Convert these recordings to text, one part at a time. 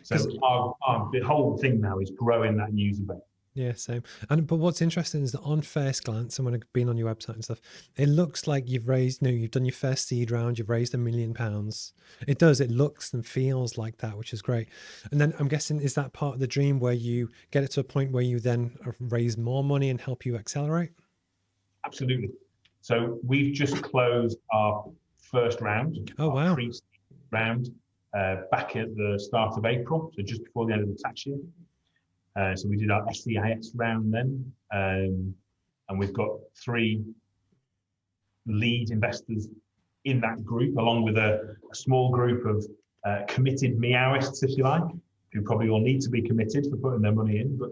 So the whole thing now is growing that user base. Yeah, same. But what's interesting is that on first glance, and when I've been on your website and stuff, it looks like you've raised, you've done your first seed round, you've raised £1 million. It does, it looks and feels like that, which is great. And then I'm guessing, is that part of the dream where you get it to a point where you then raise more money and help you accelerate? Absolutely. So we've just closed our first round, Oh, our wow. pre-seed round, back at the start of April, so just before the end of the tax year. So we did our SEIS round then, and we've got 3 lead investors in that group, along with a small group of committed meowists, if you like, who probably all need to be committed for putting their money in. But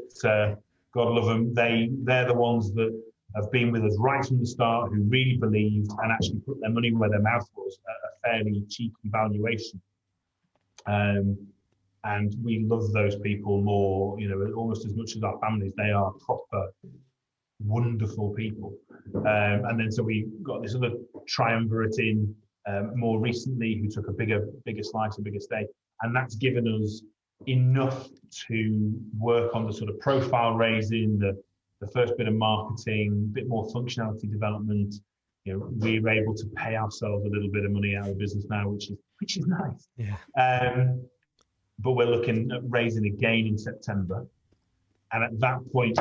God love them, they're the ones that have been with us right from the start, who really believed and actually put their money where their mouth was at a fairly cheeky valuation. And we love those people more, almost as much as our families. They are proper, wonderful people. And then so we got this other triumvirate in more recently, who took a bigger slice, a bigger stake, and that's given us enough to work on the sort of profile raising, the first bit of marketing, a bit more functionality development. We're able to pay ourselves a little bit of money out of the business now, which is nice. Yeah. But we're looking at raising again in September. And at that point,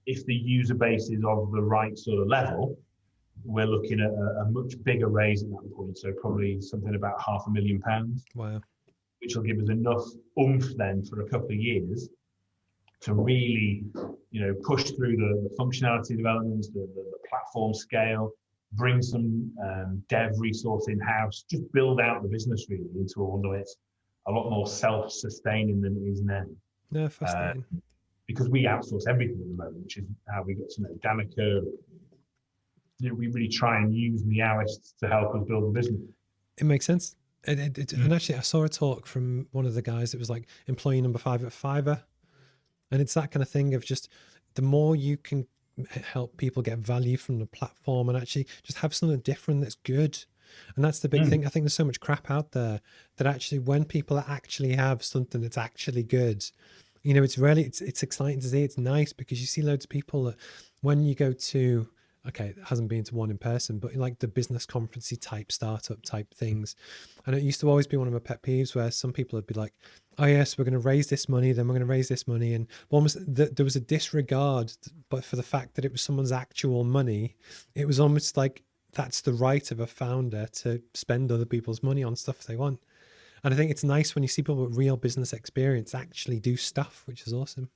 if the user base is of the right sort of level, we're looking at a much bigger raise at that point. So probably something about £500,000. Wow. Which will give us enough oomph then for a couple of years to really, push through the functionality developments, the platform scale, bring some dev resource in-house, just build out the business really into one that it's a lot more self-sustaining than it is now. No, fascinating. Because we outsource everything at the moment, which is how we got to know Danica. We really try and use meowists to help us build the business. It makes sense. And actually, I saw a talk from one of the guys that was like employee number 5 at Fiverr. And it's that kind of thing of just the more you can help people get value from the platform and actually just have something different that's good. And that's the big thing. I think there's so much crap out there that actually when people actually have something that's actually good, it's exciting to see. It's nice because you see loads of people that when you go to, okay, it hasn't been to one in person, but like the business conferencey type, startup type things. And it used to always be one of my pet peeves where some people would be like, oh yes, we're going to raise this money, then we're going to raise this money. And almost there was a disregard, but for the fact that it was someone's actual money, it was almost like that's the right of a founder to spend other people's money on stuff they want. And I think it's nice when you see people with real business experience actually do stuff, which is awesome.